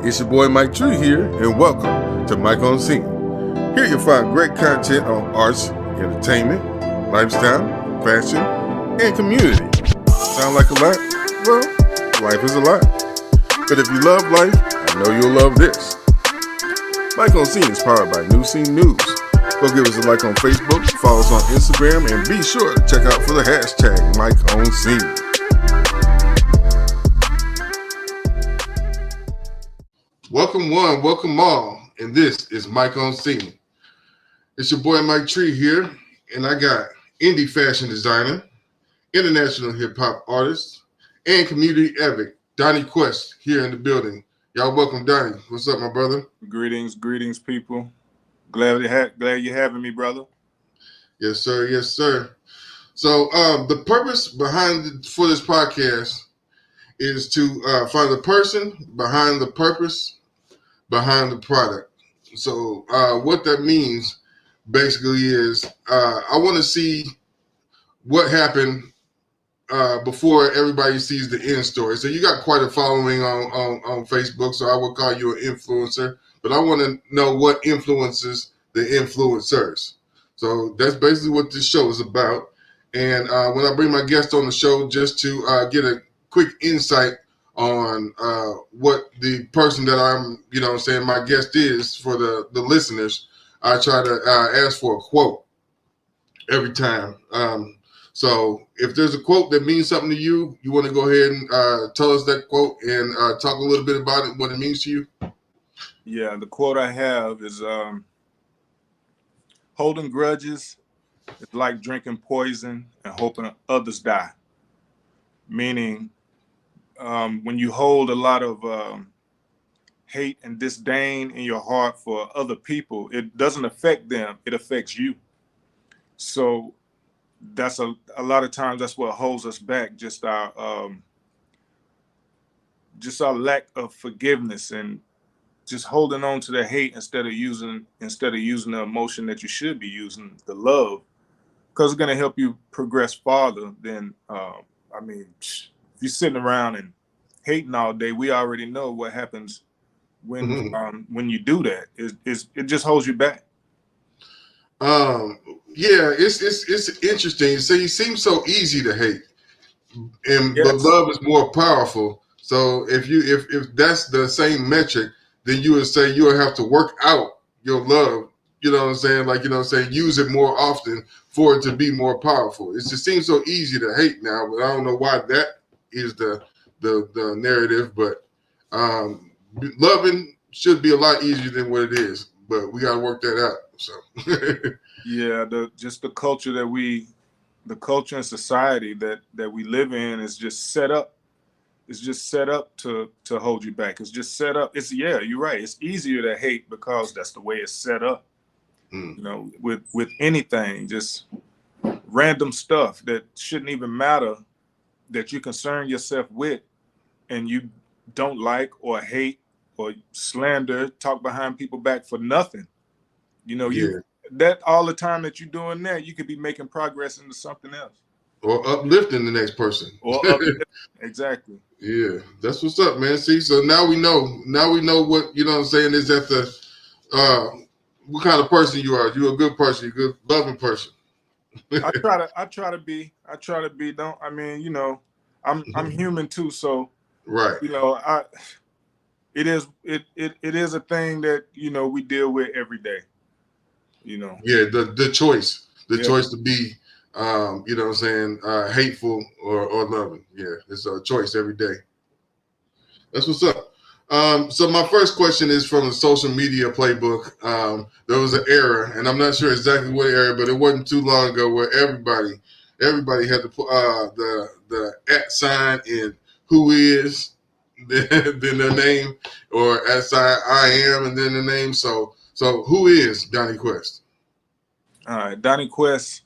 It's your boy Mike Tree here, and welcome to Mike on Scene. Here you'll find great content on arts, entertainment, lifestyle, fashion, and community. Sound like a lot? Well, life is a lot. But if you love life, I know you'll love this. Mike on Scene is powered by New Scene News. Go give us a like on Facebook, follow us on Instagram, and be sure to check out for the hashtag Mike on Scene. Welcome one, welcome all, and this is Mike on Scene. It's your boy Mike Tree here, and I got indie fashion designer, international hip hop artist, and community advocate Donnie Quest here in the building. Y'all welcome Donnie. What's up, my brother? Greetings, people. Glad you're having me, brother. Yes, sir. Yes, sir. So the purpose for this podcast is to find the person behind the purpose behind the product. So what that means basically is I want to see what happened before everybody sees the end story. So you got quite a following on Facebook, so I would call you an influencer, but I want to know what influences the influencers. So that's basically what this show is about. And when I bring my guest on the show, just to get a quick insight on what the person that I'm, my guest is for the listeners, I try to ask for a quote every time. So if there's a quote that means something to you, you want to go ahead and tell us that quote and talk a little bit about it, what it means to you? Yeah, the quote I have is holding grudges is like drinking poison and hoping others die. Meaning, when you hold a lot of hate and disdain in your heart for other people, it doesn't affect them, it affects you. So that's a lot of times that's what holds us back, just our lack of forgiveness and just holding on to the hate instead of using the emotion that you should be using, the love, because it's going to help you progress farther than if you're sitting around and hating all day, we already know what happens when you do that. It just holds you back. Yeah, it's interesting. So you seem so easy to hate, and Yes. but love is more powerful. So if that's the same metric, then you would say you would have to work out your love. You know what I'm saying? Like, use it more often for it to be more powerful. It just seems so easy to hate now, but I don't know why that is the narrative. But loving should be a lot easier than what it is. But we got to work that out. So yeah, the culture and society that we live in is just set up. It's just set up to hold you back. It's just set up. You're right. It's easier to hate because that's the way it's set up. With anything, just random stuff that shouldn't even matter, that you concern yourself with, and you don't like or hate or slander, talk behind people back for nothing. That all the time that you're doing that, you could be making progress into something else. Or uplifting the next person. Exactly. Yeah, that's what's up, man. See, so now we know what, is at the what kind of person you are. You're a good person, you're a good loving person. I try to be. I'm human too, so right. It is a thing that we deal with every day. Yeah, the choice. Choice to be hateful or loving. Yeah, it's a choice every day. That's what's up. So my first question is from the social media playbook. There was an era, and I'm not sure exactly what era, but it wasn't too long ago, where everybody had to put the @ sign in who is, then their name, or @ I am, and then the name. So who is Donnie Quest? All right, Donnie Quest.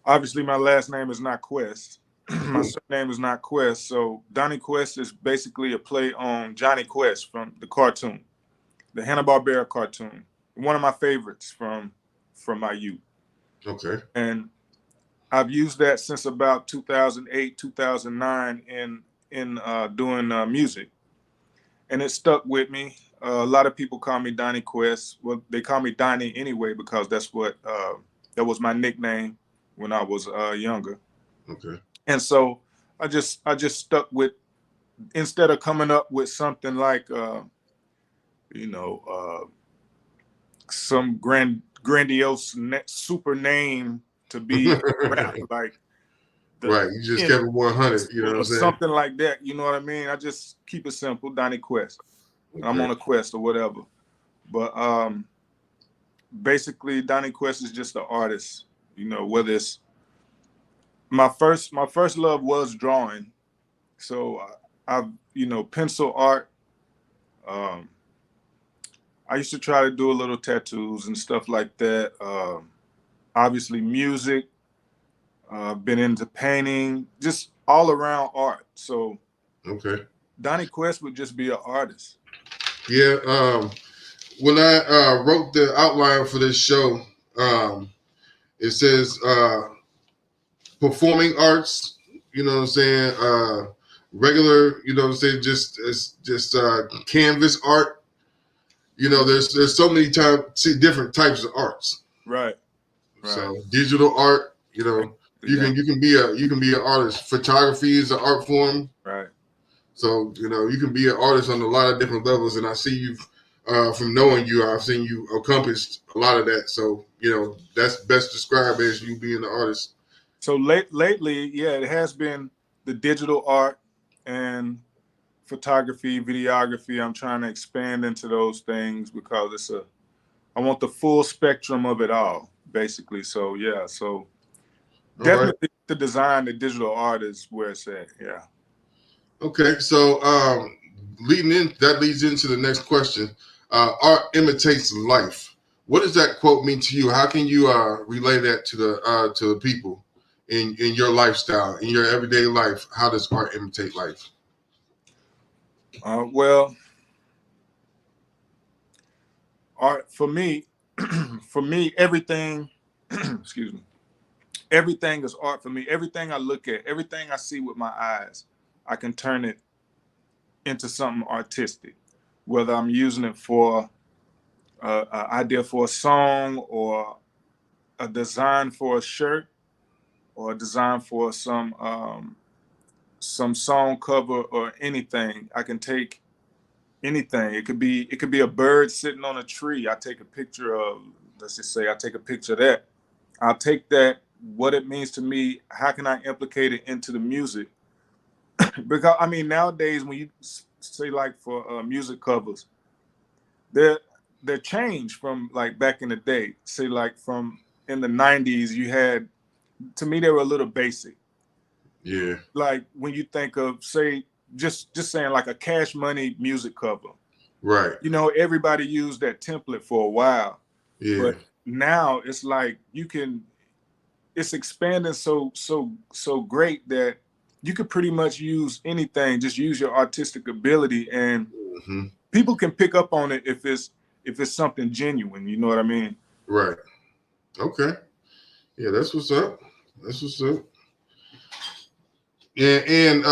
Obviously, my last name is not Quest. My surname is not Quest. So Donnie Quest is basically a play on Johnny Quest from the cartoon, the Hanna-Barbera cartoon. One of my favorites from my youth. Okay. And I've used that since about 2008, 2009 in doing music. and it stuck with me. A lot of people call me Donnie Quest. Well, they call me Donnie anyway because that's what that was my nickname when I was younger. Okay. And so I just stuck with, instead of coming up with something like you know some grandiose super name to be rap like the Right. You just in kept it 100. You know what I'm or saying? something like that. You know what I mean? I just keep it simple, Donnie Quest. I'm Okay. on a quest or whatever. But basically, Donnie Quest is just an artist. Whether it's my first love was drawing. So I've pencil art. Um, I used to try to do a little tattoos and stuff like that. Obviously, music. Been into painting, just all around art. So Okay. Donnie Quest would just be an artist. Yeah. When I wrote the outline for this show, it says performing arts. You know what I'm saying? Regular. You know what I'm saying? Just canvas art. There's so many different types of arts. Right. Right. So digital art. You can be an artist. Photography is an art form. Right. So you can be an artist on a lot of different levels, and I see you from knowing you. I've seen you accomplished a lot of that. So that's best described as you being an artist. So lately, yeah, it has been the digital art and photography, videography. I'm trying to expand into those things because I want the full spectrum of it all, basically. So yeah, so All right. definitely the design, the digital art is where it's at. Yeah. Okay. So that leads into the next question. Art imitates life. What does that quote mean to you? How can you relay that to the people in your lifestyle, in your everyday life? How does art imitate life? Well, art for me, for me, everything. Excuse me. Everything is art for me. Everything I look at, everything I see with my eyes, I can turn it into something artistic. Whether I'm using it for an idea for a song, or a design for a shirt, or a design for some song cover or anything. I can take anything. It could be a bird sitting on a tree. I take a picture of, let's just say I take a picture of that. I'll take that, what it means to me, how can I implicate it into the music? Because I mean, nowadays when you say like for music covers, they're they're changed from like back in the day. Say like from in the 90s, you had, to me they were a little basic. Yeah. Like when you think of, say, just saying like a Cash Money music cover. Right. Everybody used that template for a while, Yeah. but now it's like it's expanding so great that you could pretty much use anything. Just use your artistic ability, and hmm people can pick up on it if it's something genuine. You know what I mean? Right. Okay. Yeah, that's what's up. That's what's up. Yeah, and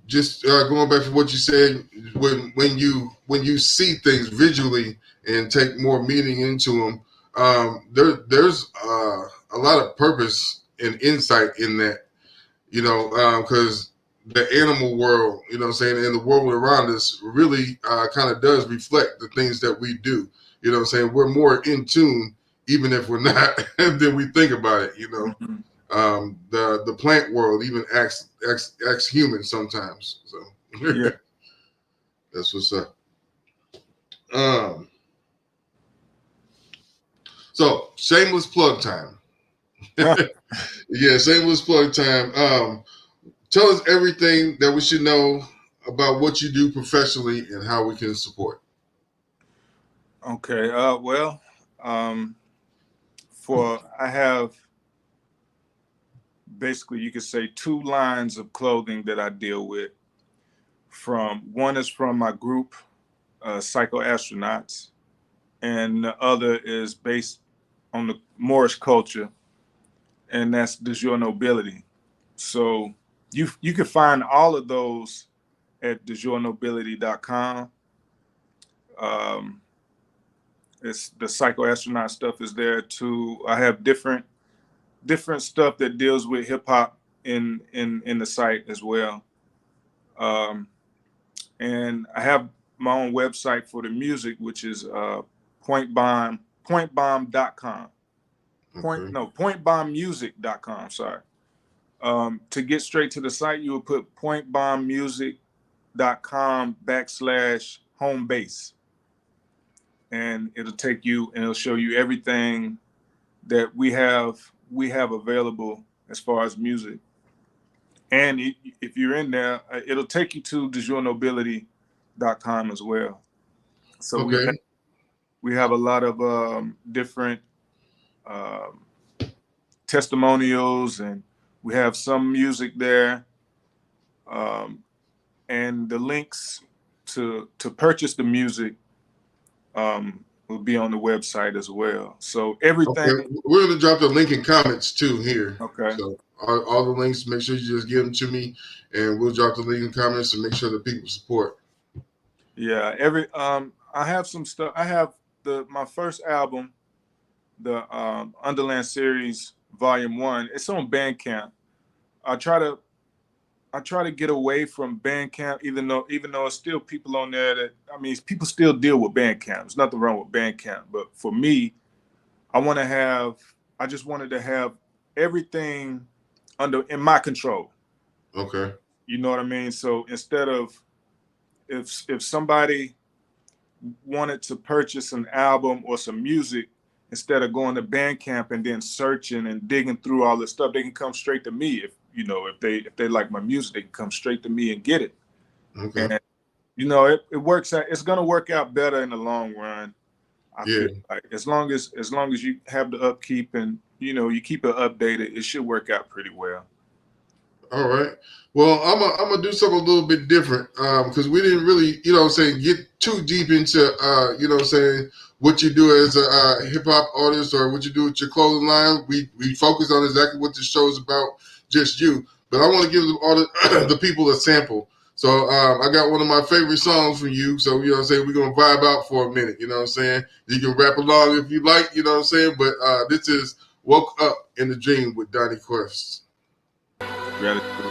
just going back to what you said, when you see things visually and take more meaning into them, there's a lot of purpose and insight in that. Because the animal world, what I'm saying, and the world around us really kind of does reflect the things that we do. What I'm saying, we're more in tune, even if we're not, than we think about it. Mhm. The plant world even acts human sometimes. So Yeah. that's what's up. Um, so shameless plug time. Yeah, shameless plug time. Tell us everything that we should know about what you do professionally and how we can support. Okay. Well, um, I have basically, you could say, two lines of clothing that I deal with. One is from my group, Psycho Astronauts, and the other is based on the Moorish culture, and that's De Jour Nobility. So you can find all of those at DeJournobility.com. It's the psychoastronaut stuff is there too. I have different stuff that deals with hip hop in the site as well. And I have my own website for the music, which is pointbomb.com. Pointbombmusic.com, sorry. To get straight to the site, you would put pointbombmusic.com/home base. And it'll take you and it'll show you everything that we have available as far as music. And if you're in there, it'll take you to DeJournobility.com as well. So we have a lot of different testimonials, and we have some music there. And the links to purchase the music will be on the website as well. So everything. Okay. We're going to drop the link in comments too here. Okay. So all the links, make sure you just give them to me, and we'll drop the link in comments and make sure that people support. Yeah. I have some stuff. I have my first album, the Underland Series Volume 1. It's on Bandcamp. I try to get away from Bandcamp, even though it's still people on there that, people still deal with Bandcamp. There's nothing wrong with Bandcamp. But for me, I just wanted to have everything in my control. Okay. You know what I mean? So instead of, if somebody wanted to purchase an album or some music, instead of going to Bandcamp and then searching and digging through all this stuff, they can come straight to me. If they like my music, they can come straight to me and get it. Okay. And it works out. It's gonna work out better in the long run. I feel like as long as you have the upkeep and you keep it updated, it should work out pretty well. All right. Well, I'm gonna do something a little bit different because we didn't really, get too deep into what you do as a hip hop artist or what you do with your clothing line. We focus on exactly what this show is about, just you. But I want to give the people a sample. So I got one of my favorite songs from you. So we're gonna vibe out for a minute. You know what I'm saying? You can rap along if you like. You know what I'm saying? But this is "Woke Up in the Dream" with Donnie Quest. Gratitude.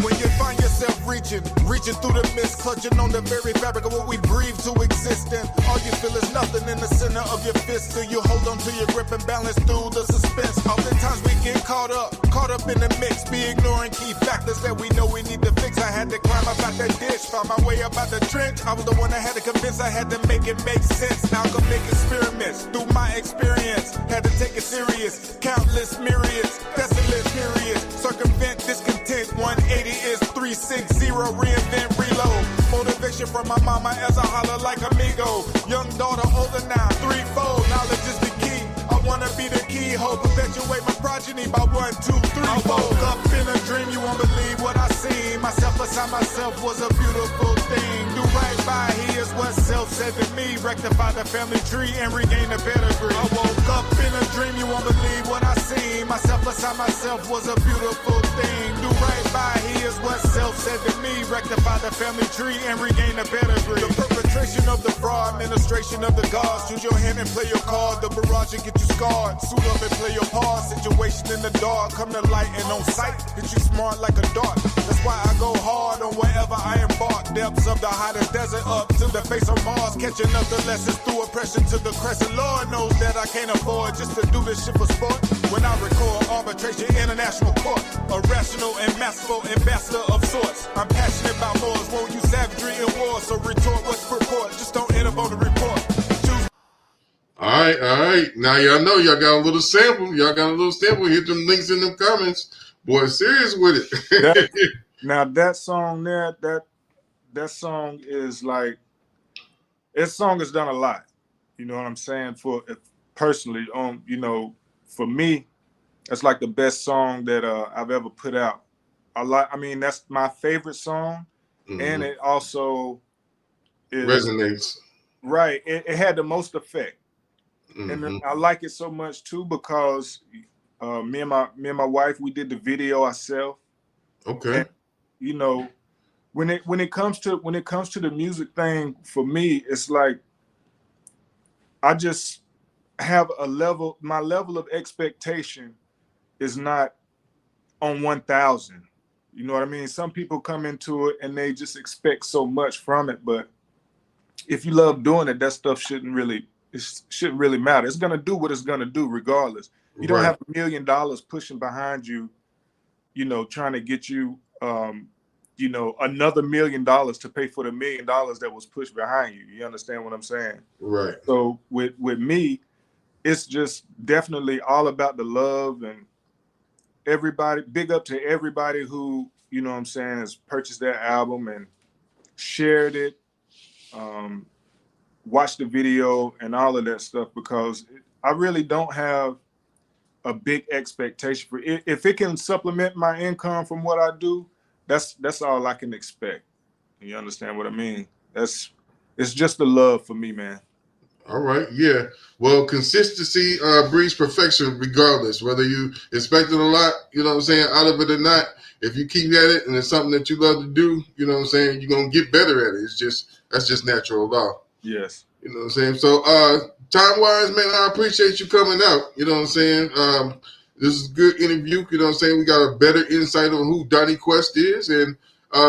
When you find yourself reaching through the mist, clutching on the very fabric of what we breathe to exist in. All you feel is nothing in the center of your fist. Till you hold on to your grip and balance through the suspense. Oftentimes we get caught up in the mix, be ignoring key factors that we know we need to fix. I had to climb up out that ditch, find my way up out the trench. I was the one that had to convince, I had to make it make sense. Now I can make experiments through my experience. Had to take it serious, countless myriads, desolate periods. Circumvent discontent, 180 is 360, reinvent, reload. Motivation from my mama as I holler like amigo. Young daughter, older now, threefold. Knowledge is the key. I wanna be the keyhole. Perpetuate my progeny by 1, 2, 3. I woke up in a dream, you won't believe what I seen. Myself beside myself was a beautiful thing. Do right by, he is what self said to me. Rectify the family tree and regain the pedigree. I woke up in a dream, you won't believe what I seen. Myself beside myself was a beautiful thing. Do right by, he is what self said to me. Rectify the family tree and regain the pedigree. The perpetration of the fraud, administration of the gods. Choose your hand and play your card. The barrage will get you scarred. Suit up and play your part. Situation in the dark, come to light and on sight. Hit you smart like a dart. That's why I go hard on wherever I embark. Depths of the hottest desert up to the face of Mars. Catching up the lessons through oppression to the crescent. Lord knows that I can't afford just to do this shit for sport. When I record arbitration, international court. A rational and masterful ambassador of sorts. I'm passionate about wars, won't use savagery in war. So retort what's purport, just don't enter on the report. All right. Now y'all know y'all got a little sample. Hit them links in them comments. Boy, serious with it. Now that song there, that song is like, that song has done a lot. You know what I'm saying? For personally, for me, That's like the best song that I've ever put out. I mean, that's my favorite song, and it also is resonates. Right. It had the most effect, and I like it so much too because me and my wife, we did the video ourselves. Okay. And, you know, when it comes to the music thing, for me, it's like I just have my level of expectation is not on 1,000. You know what I mean? Some people come into it and they just expect so much from it, but if you love doing it, that stuff shouldn't really matter. It's gonna do what it's gonna do regardless. You don't have $1 million pushing behind you, trying to get you another $1 million to pay for the $1 million that was pushed behind you. You understand what I'm saying? Right. So with me, it's just definitely all about the love, and everybody, big up to everybody who, has purchased that album and shared it, watched the video and all of that stuff, because I really don't have a big expectation for it. If it can supplement my income from what I do, that's all I can expect. You understand what I mean? It's just the love for me, man. All right, yeah. Well, consistency breeds perfection regardless, whether you expect it a lot, out of it or not. If you keep at it and it's something that you love to do, you're going to get better at it. That's just natural law. Yes. You know what I'm saying? So, time-wise, man, I appreciate you coming out. You know what I'm saying? This is a good interview. You know what I'm saying? We got a better insight on who Donnie Quest is, and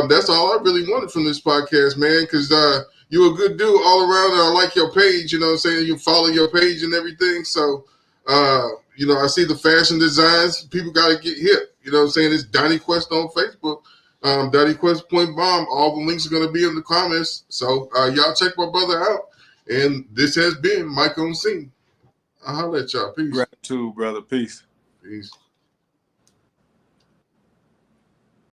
that's all I really wanted from this podcast, man, because you're a good dude all around, and I like your page, you know what I'm saying? You follow your page and everything, so, I see the fashion designs. People got to get hip, you know what I'm saying? It's Donnie Quest on Facebook. Donnie Quest Point Bomb. All the links are going to be in the comments, so y'all check my brother out. And this has been Mike on Scene. I'll holler at y'all. Peace. Gratitude, brother. Peace. Peace.